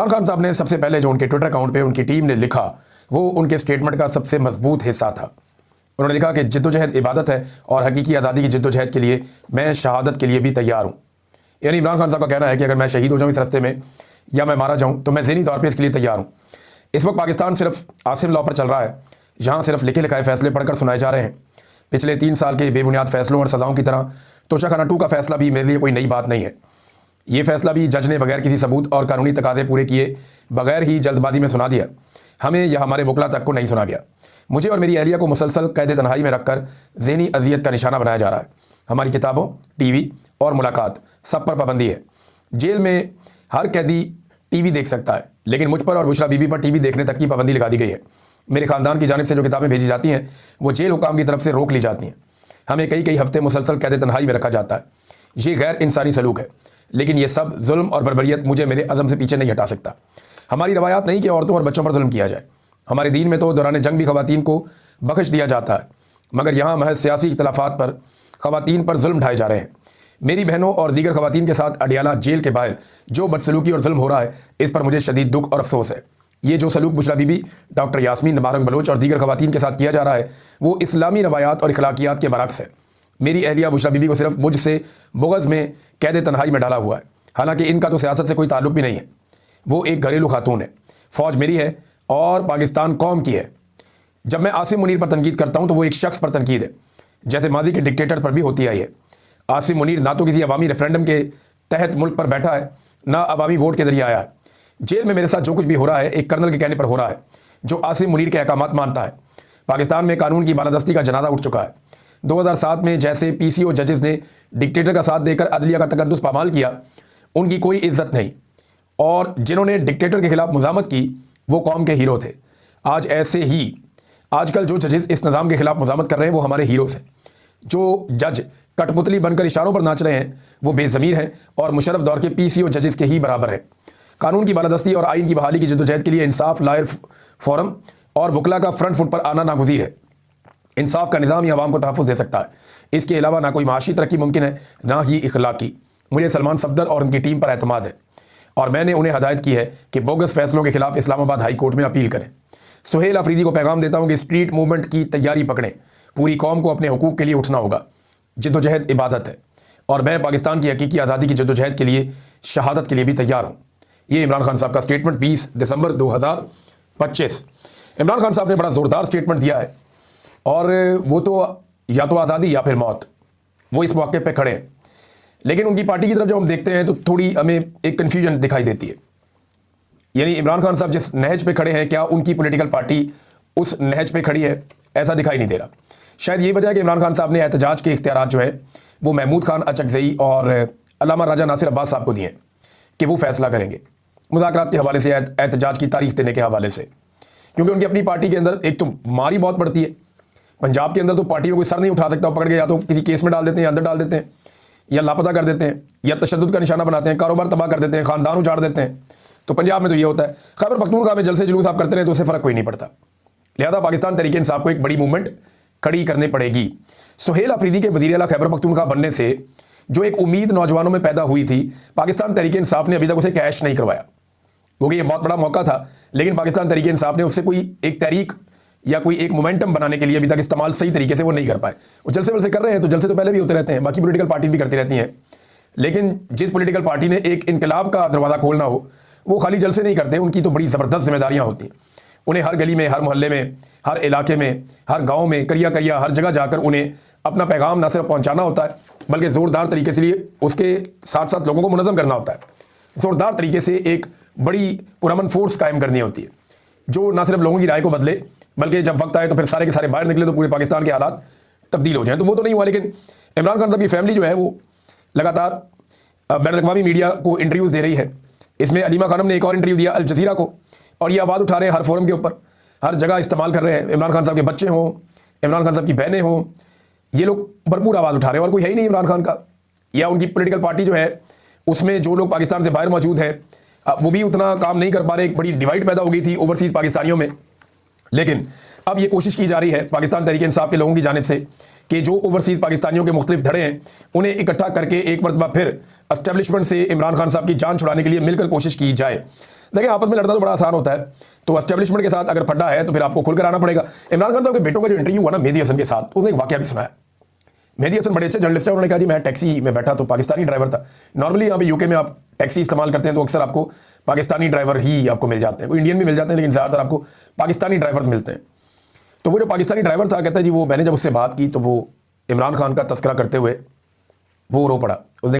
عمران خان صاحب نے سب سے پہلے جو ان کے ٹویٹر اکاؤنٹ پہ ان کی ٹیم نے لکھا وہ ان کے اسٹیٹمنٹ کا سب سے مضبوط حصہ تھا. انہوں نے لکھا کہ جدوجہد عبادت ہے اور حقیقی آزادی کی جدوجہد کے لیے میں شہادت کے لیے بھی تیار ہوں. یعنی عمران خان صاحب کا کہنا ہے کہ اگر میں شہید ہو جاؤں اس راستے میں یا میں مارا جاؤں تو میں ذہنی طور پہ اس کے لیے تیار ہوں. اس وقت پاکستان صرف عاصم لاء پر چل رہا ہے. یہاں صرف لکھے لکھائے فیصلے پڑھ کر سنائے جا رہے ہیں. پچھلے 3 سال کے بے بنیاد فیصلوں اور سزاؤں کی طرح توشہ خانہ 2 کا فیصلہ بھی میرے لیے کوئی نئی بات نہیں ہے. یہ فیصلہ بھی جج نے بغیر کسی ثبوت اور قانونی تقاضے پورے کیے بغیر ہی جلد بازی میں سنا دیا. ہمیں یا ہمارے وکلا تک کو نہیں سنا گیا. مجھے اور میری اہلیہ کو مسلسل قید تنہائی میں رکھ کر ذہنی اذیت کا نشانہ بنایا جا رہا ہے. ہماری کتابوں، ٹی وی اور ملاقات سب پر پابندی ہے. جیل میں ہر قیدی ٹی وی دیکھ سکتا ہے لیکن مجھ پر اور بشرا بی بی پر ٹی وی دیکھنے تک کی پابندی لگا دی گئی ہے. میرے خاندان کی جانب سے جو کتابیں بھیجی جاتی ہیں وہ جیل حکام کی طرف سے روک لی جاتی ہیں. ہمیں کئی ہفتے مسلسل قید تنہائی میں رکھا جاتا ہے. یہ غیر انسانی سلوک ہے لیکن یہ سب ظلم اور بربریت مجھے میرے عزم سے پیچھے نہیں ہٹا سکتا. ہماری روایات نہیں کہ عورتوں اور بچوں پر ظلم کیا جائے. ہمارے دین میں تو دوران جنگ بھی خواتین کو بخش دیا جاتا ہے مگر یہاں محض سیاسی اختلافات پر خواتین پر ظلم ڈھائے جا رہے ہیں. میری بہنوں اور دیگر خواتین کے ساتھ اڈیالہ جیل کے باہر جو بدسلوکی اور ظلم ہو رہا ہے اس پر مجھے شدید دکھ اور افسوس ہے. یہ جو سلوک Bushra be be, doctor Yasmeen نبارنگ بلوچ اور دیگر خواتین کے ساتھ کیا جا رہا ہے وہ اسلامی روایات اور اخلاقیات کے برعکس ہے. میری اہلیہ بشرا بی بی کو صرف مجھ سے بغض میں قید تنہائی میں ڈالا ہوا ہے. حالانکہ ان کا تو سیاست سے کوئی تعلق بھی نہیں ہے. وہ ایک گھریلو خاتون ہے. فوج میری ہے اور پاکستان قوم کی ہے. جب میں عاصم منیر پر تنقید کرتا ہوں تو وہ ایک شخص پر تنقید ہے جیسے ماضی کے ڈکٹیٹر پر بھی ہوتی آئی ہے. عاصم منیر نہ تو کسی عوامی ریفرینڈم کے تحت ملک پر بیٹھا ہے نہ عوامی ووٹ کے ذریعے آیا ہے. جیل میں میرے ساتھ جو کچھ بھی ہو رہا ہے ایک کرنل کے کہنے پر ہو رہا ہے جو عاصم منیر کے احکامات مانتا ہے. پاکستان میں قانون کی بالادستی کا جنازہ اٹھ چکا ہے. 2007 میں جیسے پی سی او ججز نے ڈکٹیٹر کا ساتھ دے کر عدلیہ کا تقدس پامال کیا ان کی کوئی عزت نہیں اور جنہوں نے ڈکٹیٹر کے خلاف مزاحمت کی وہ قوم کے ہیرو تھے. آج ایسے ہی آج کل جو ججز اس نظام کے خلاف مزاحمت کر رہے ہیں وہ ہمارے ہیروز ہیں. جو جج کٹ پتلی بن کر اشاروں پر ناچ رہے ہیں وہ بے ضمیر ہیں اور مشرف دور کے پی سی او ججز کے ہی برابر ہیں. قانون کی بالادستی اور آئین کی بحالی کی جدوجہد کے لیے انصاف لائر فورم اور وکلا کا فرنٹ فٹ پر آنا ناگزیر ہے. انصاف کا نظام ہی عوام کو تحفظ دے سکتا ہے. اس کے علاوہ نہ کوئی معاشی ترقی ممکن ہے نہ ہی اخلاقی. مجھے سلمان صفدر اور ان کی ٹیم پر اعتماد ہے اور میں نے انہیں ہدایت کی ہے کہ بوگس فیصلوں کے خلاف اسلام آباد ہائی کورٹ میں اپیل کریں. سہیل آفریدی کو پیغام دیتا ہوں کہ اسٹریٹ موومنٹ کی تیاری پکڑیں. پوری قوم کو اپنے حقوق کے لیے اٹھنا ہوگا. جدوجہد عبادت ہے اور میں پاکستان کی حقیقی آزادی کی جدوجہد کے لیے شہادت کے لیے بھی تیار ہوں. یہ عمران خان صاحب کا اسٹیٹمنٹ 20 دسمبر 2025. عمران خان صاحب نے بڑا زوردار اسٹیٹمنٹ دیا ہے اور وہ تو یا تو آزادی یا پھر موت. وہ اس موقع پہ کھڑے ہیں لیکن ان کی پارٹی کی طرف جب ہم دیکھتے ہیں تو تھوڑی ہمیں ایک کنفیوژن دکھائی دیتی ہے. یعنی عمران خان صاحب جس نہج پہ کھڑے ہیں کیا ان کی پولیٹیکل پارٹی اس نہج پہ کھڑی ہے؟ ایسا دکھائی نہیں دے رہا. شاید یہ وجہ ہے کہ عمران خان صاحب نے احتجاج کے اختیارات جو ہے وہ محمود خان اچکزئی اور علامہ راجہ ناصر عباس صاحب کو دیے ہیں کہ وہ فیصلہ کریں گے مذاکرات کے حوالے سے، احتجاج کی تاریخ دینے کے حوالے سے. کیونکہ ان کی اپنی پارٹی کے اندر ایک تو ماری بہت پڑتی ہے. پنجاب کے اندر تو پارٹی کو کوئی سر نہیں اٹھا سکتا، پکڑ کے یا تو کسی کیس میں ڈال دیتے ہیں، اندر ڈال دیتے ہیں یا لاپتہ کر دیتے ہیں یا تشدد کا نشانہ بناتے ہیں، کاروبار تباہ کر دیتے ہیں، خاندان اجاڑ دیتے ہیں. تو پنجاب میں تو یہ ہوتا ہے. خیبر پختونخوا میں جلسے جلوس آپ کرتے رہے تو اس سے فرق کوئی نہیں پڑتا. لہذا پاکستان تحریک انصاف کو ایک بڑی موومنٹ کھڑی کرنے پڑے گی. سہیل آفریدی کے وزیر اعلیٰ خیبر پختونخوا بننے سے جو ایک امید نوجوانوں میں پیدا ہوئی تھی پاکستان تحریک انصاف نے ابھی تک اسے کیش نہیں کروایا کیونکہ یہ بہت بڑا موقع تھا. لیکن پاکستان تحریک انصاف نے اس سے کوئی ایک تحریک یا کوئی ایک مومنٹم بنانے کے لیے ابھی تک استعمال صحیح طریقے سے وہ نہیں کر پائے. وہ جلسے ولسے کر رہے ہیں تو جلسے تو پہلے بھی ہوتے رہتے ہیں، باقی پولیٹیکل پارٹی بھی کرتی رہتی ہیں. لیکن جس پولیٹیکل پارٹی نے ایک انقلاب کا دروازہ کھولنا ہو وہ خالی جلسے نہیں کرتے، ان کی تو بڑی زبردست ذمہ داریاں ہوتی ہیں. انہیں ہر گلی میں، ہر محلے میں، ہر علاقے میں، ہر گاؤں میں، کریا ہر جگہ جا کر انہیں اپنا پیغام نہ صرف پہنچانا ہوتا ہے بلکہ زوردار طریقے سے لیے اس کے ساتھ ساتھ لوگوں کو منظم کرنا ہوتا ہے. زوردار طریقے سے ایک بڑی پرامن فورس قائم کرنی ہوتی ہے جو نہ صرف لوگوں کی رائے کو بدلے بلکہ جب وقت آئے تو پھر سارے کے سارے باہر نکلے تو پورے پاکستان کے حالات تبدیل ہو جائیں. تو وہ تو نہیں ہوا. لیکن عمران خان صاحب کی فیملی جو ہے وہ لگاتار بین الاقوامی میڈیا کو انٹرویوز دے رہی ہے. اس میں علیمہ خانم نے ایک اور انٹرویو دیا الجزیرہ کو اور یہ آواز اٹھا رہے ہیں ہر فورم کے اوپر، ہر جگہ استعمال کر رہے ہیں. عمران خان صاحب کے بچے ہوں، عمران خان صاحب کی بہنیں ہوں، یہ لوگ بھرپور آواز اٹھا رہے ہیں اور کوئی ہے ہی نہیں عمران خان کا یا ان کی پولیٹیکل پارٹی جو ہے اس میں جو لوگ پاکستان سے باہر موجود ہیں وہ بھی اتنا کام نہیں کر پا رہے. ایک بڑی ڈیوائڈ پیدا ہو گئی تھی اوورسیز پاکستانیوں میں. لیکن اب یہ کوشش کی جا رہی ہے پاکستان تحریک انصاف کے لوگوں کی جانب سے کہ جو اوورسیز پاکستانیوں کے مختلف دھڑے ہیں انہیں اکٹھا کر کے ایک مرتبہ پھر اسٹیبلشمنٹ سے عمران خان صاحب کی جان چھڑانے کے لیے مل کر کوشش کی جائے. دیکھیں آپس میں لڑنا تو بڑا آسان ہوتا ہے, تو اسٹیبلشمنٹ کے ساتھ اگر پھڈا ہے تو پھر آپ کو کھل کر آنا پڑے گا. عمران خان صاحب کے بیٹوں کا جو انٹرویو ہوا نا مہدی حسن کے ساتھ, اس نے ایک واقعہ بھی سنایا. مہدی حسن بڑے اچھے جرنلسٹ ہیں, انہوں نے کہا جی میں ٹیکسی میں بیٹھا تو پاکستانی ڈرائیور تھا. نارملی یہاں پہ یو کے میں آپ ٹیکسی استعمال کرتے ہیں تو اکثر آپ کو پاکستانی ڈرائیور ہی آپ کو مل جاتے ہیں, کوئی انڈین بھی مل جاتے ہیں لیکن زیادہ تر آپ کو پاکستانی ڈرائیورز ملتے ہیں. تو وہ جو پاکستانی ڈرائیور تھا کہتا ہے جی وہ میں نے جب اس سے بات کی تو وہ عمران خان کا تذکرہ کرتے ہوئے وہ رو پڑا.